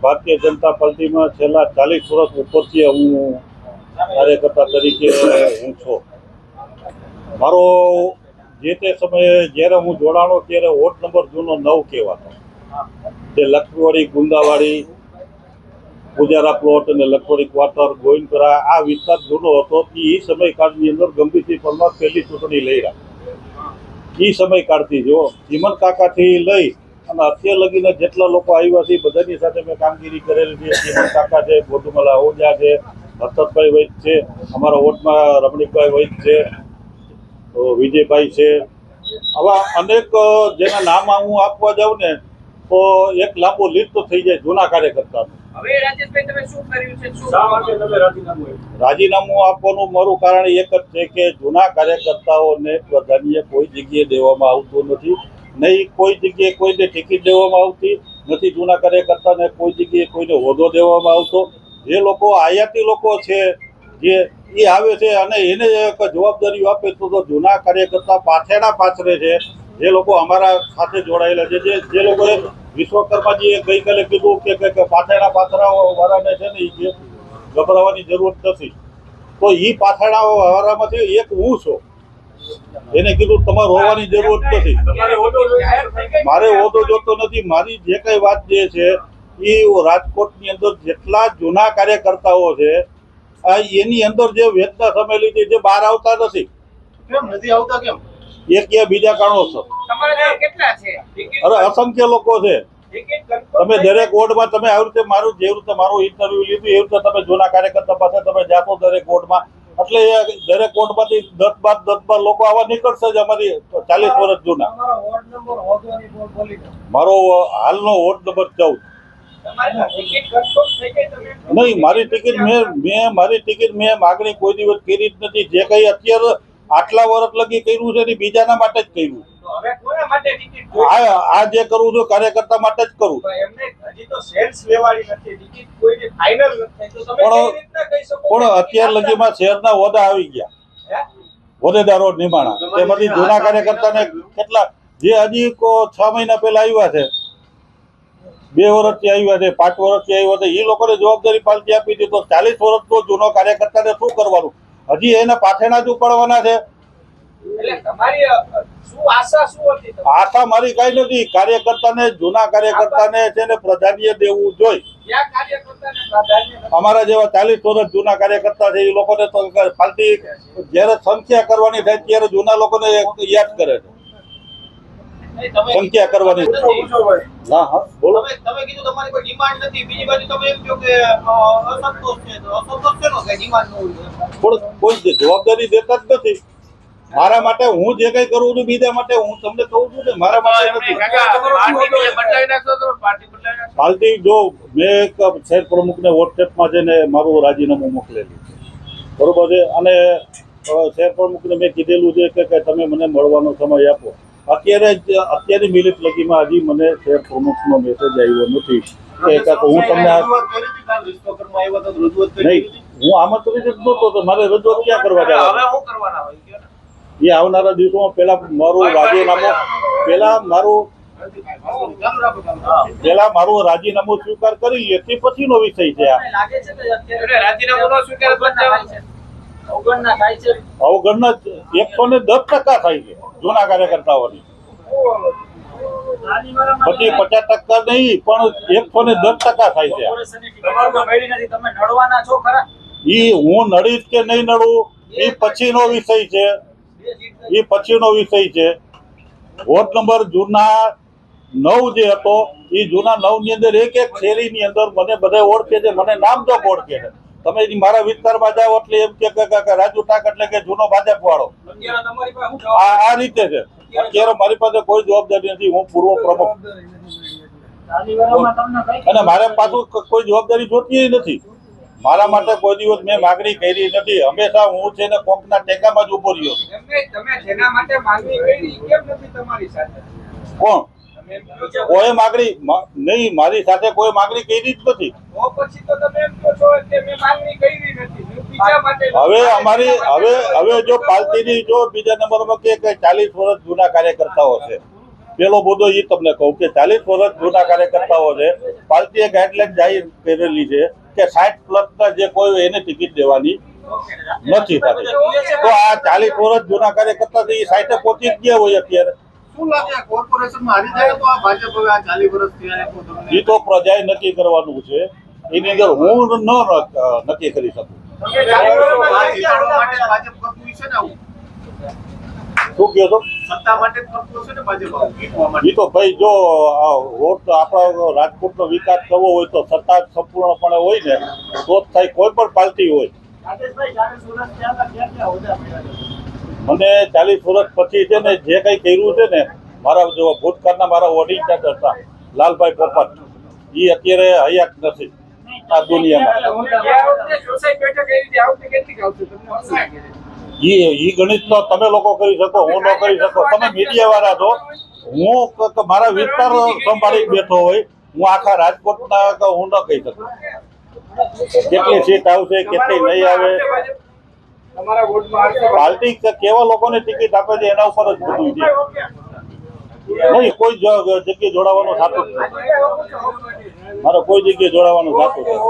ભારતીય જનતા પાર્ટીમાં છેલ્લા 40 વર્ષ ઉપરથી હું કાર્યકર્તા તરીકે હું છું. મારો જે તે સમયે જ્યારે હું જોડાણો ત્યારે વોર્ડ નંબર જૂનો 9 કહેવાતો, જે લખવાડી, ગુંદાવાડી, પૂજારા પ્લોટ અને લખવાડી ક્વાર્ટર, ગોવિંદપુરા આ વિસ્તાર જૂનો હતો. એ સમયકાળની અંદર ગંભીરસિંહ પરમાર પહેલી ચૂંટણી લઈ રહ્યા. એ સમયકાળથી જો ચીમન કાકાથી લઈ અને અત્યાર લગીને જેટલા લોકો આવ્યા છે બધાની સાથે મેં કામગીરી કરેલી છે. ચીમન કાકા છે, ગોધુમલા ઓજા છે, હર્ષદભાઈ વૈદ છે, અમારા વોર્ડમાં રમણીકભાઈ વૈદ છે, વિજયભાઈ છે. આવા અનેક જેના નામ હું આપવા જાઉં ને તો એક લાંબો લિસ્ટ તો થઈ જાય જૂના કાર્યકર્તાનું. રાજીનામું આપવાનું મારું કારણ એક જ છે કે જૂના કાર્યકર્તાઓને પ્રાધાન્ય કોઈ જગ્યાએ દેવામાં આવતું નથી, નહીં કોઈ જગ્યાએ કોઈને ટિકિટ દેવામાં આવતી નથી. જૂના કાર્યકર્તાને કોઈ જગ્યાએ કોઈને હોદ્દો દેવામાં આવતો. જે લોકો આયાતી લોકો છે જે એ આવે છે અને એને જવાબદારીઓ આપે તો જૂના કાર્યકર્તા પાછળ છે. જે લોકો અમારા સાથે જોડાયેલા છે, જે લોકોએ વિશ્વકર્માજીએ ગઈકાલે કીધું કે પાછળવાળાને છે ને એ ગભરાવાની જરૂર નથી. તો એ પાછળવાળામાંથી એક હું છું. એને કીધું તમારે હોવાની જરૂર નથી. મારે હોદ્દો જોતો નથી. મારી જે કઈ વાત જે છે એ રાજકોટની અંદર જેટલા જૂના કાર્યકર્તાઓ છે એની અંદર જે વેદના સમેલી છે જે બહાર આવતા નથી. કેમ નથી આવતા? કેમ? એક કે બીજા કારણોસર. અરે અસંખ્ય લોકો છે. તમે દરેક વોર્ડમાં તમે આવી રીતે મારું જેવી રીતે મારું ઇન્ટરવ્યુ લીધું એવી રીતે તમે જૂના કાર્યકર્તા પાસે તમે જાતો દરેક વોર્ડમાં, એટલે દરેક વોર્ડમાંથી 10-12 લોકો આવા નીકળશે જ. અમારી 40 વર્ષ જૂના. મારો હાલનો વોર્ડ નંબર 14. નહીં, મારી ટિકિટ મેં માગણી કોઈ દિવસ કરી જ નથી. જે કઈ અત્યારે આટલા વર્ષ લગી કર્યું છે ને બીજાના માટે જ કર્યું. આ જે કરું છું કાર્યકર્તા માટે જ કરું. પણ અત્યાર લગીમાં શહેરના હોદ્દા આવી ગયા, હોદ્દેદારો નિમાણા. તેમાંથી જૂના કાર્યકર્તાને કેટલા જે હજી 6 મહિના પહેલા આવ્યા છે, 2 વર્ષથી આવ્યા છે, 5 વર્ષથી આવ્યા છે, એ લોકોને જવાબદારી પાલટી આપી દીધી. તો 40 વર્ષનો જૂનો કાર્યકર્તાને શું કરવાનું? હજી એના પાછળના જ ઉપાડવાના છે. આશા મારી કઈ નથી. કાર્યકર્તાને, જૂના કાર્યકર્તાને છે ને પ્રાધાન્ય દેવું જોઈએ. અમારા જેવા 40 વર્ષ જૂના કાર્યકર્તા છે એ લોકોને તો પાર્ટી જયારે સંખ્યા કરવાની થાય ત્યારે જૂના લોકોને યાદ કરે છે. સંખ્યા કરવાની. હા હા બોલો. તમે કીધું તમારી કોઈ ડિમાન્ડ નથી, બીજી બાજુ તમે એમ કહો કે અસંતોષ છે, તો અસંતોષ છે કે ડિમાન્ડ ન હોય? કોઈ જવાબદારી દેતા જ નથી. મારા માટે હું જે કઈ કરું છું બીજા માટે હું તમને કહું છું ને મારા માટે પાર્ટી જો મેં એક શહેર પ્રમુખને વોટ્સએપમાં જઈને મારું રાજીનામું મોકલેલું, બરોબર છે. અને શહેર પ્રમુખને મેં કીધેલું છે કે તમે મને મળવાનો સમય આપો. અત્યારે મિનિટ લગીમાં હજી મને શહેર પ્રમુખનો મેસેજ આવ્યો નથી કે હું તમને નહીં, હું આમંત્રિત જ નહોતો તો મારે રજૂઆત ક્યાં કરવા જવાનું? એ આવનારા દિવસોમાં પેલા મારું રાજીનામું સ્વીકાર કરી લે તે પછીનો વિષય છે. અવગણના 110% થાય છે જૂના કાર્યકર્તાઓની. પછી 50% નહીં પણ 110% થાય છે. એ હું નડીશ કે નહીં નડું એ પછીનો વિષય છે. વોર્ડ નંબર જૂના 9 જે હતો એ જૂના 9 ની અંદર એક શેરીની અંદર મને બધા ઓળખે છે, મને નામ તો ઓળખે છે. તમે મારા વિસ્તારમાં જાઓ એટલે એમ કે રાજુ ટાક એટલે કે જૂનો ભાજપ વાળો. આ રીતે છે. અત્યારે મારી પાસે કોઈ જવાબદારી નથી. હું પૂર્વ પ્રમુખ અને મારે પાછું કોઈ જવાબદારી જોતી નથી. મારા માટે કોઈ દિવસ મેં માગણી કરી નથી. હંમેશા હું છે ને કોકના ટેકામાં જ ઉભો રહ્યો. કોણ? કોઈ માગણી નહીં, મારી સાથે કોઈ માગણી કરી જ નથી. હવે જો પાર્ટીની જો બીજા નંબરમાં કે 40 વર્ષ જૂના કાર્યકર્તાઓ છે પેલો મુદ્દો એ તમને કહું કે 40 વર્ષ જૂના કાર્યકર્તાઓ છે, પાર્ટીએ ગાઈડલાઈન જાહેર કરેલી છે કે 60+ જે કોઈ હોય એને ટિકિટ દેવાની નથી થતી. તો આ 40 વર્ષ જૂના કાર્યકર્તા છે એ 60 પહોંચી જ ગયા હોય અત્યારે. શું લાગે કોર્પોરેશનમાં હારી જાય તો આ ભાજપ હવે આ 40 વર્ષ થયા તો તમને એ તો પ્રજાએ નક્કી કરવાનું છે, એની અંદર હું નક્કી કરી શકું. તમે 40 વર્ષમાં આ જીતાડવા માટે ભાજપ કરતું છે ને આવું શું કહો છો? સત્તા માટે જ કરતું છે ને ભાજપ આવું જીતવા માટે એ તો ભાઈ જો વોટ આપણા રાજકોટનો વિકાસ કરવો હોય તો સત્તા સંપૂર્ણપણે હોય ને તો જ થાય, કોઈ પણ પાર્ટી હોય. રાજેશભાઈ 40 વર્ષ થયા હતા ક્યાં હોદ્દા મળ્યા છે? મને 40 વર્ષ પછી છે ને જે કંઈ કર્યું છે ને, મારા જો ભૂતકાળના મારા ઓડિટર હતા લાલભાઈ પોપટ, એ અત્યારે હયાત નથી આ દુનિયામાં. ઈ ગણિત તો તમે લોકો કરી શકો, હું ન કરી શકો. તમે મીડિયા વાળા છો, હું મારા વિસ્તાર સંભાળી બેઠો હોય, હું આખા રાજકોટના હું ન કહી શકું કેટલી સીટ આવશે કેટલી નહીં આવે. પાર્ટી કેવા લોકોને ટિકિટ આપે છે એના ઉપર જ બધું છે. નહીં કોઈ જગ્યાએ જોડાવાનું થતું જ નથી, મારે કોઈ જગ્યાએ જોડાવાનું થતું નથી.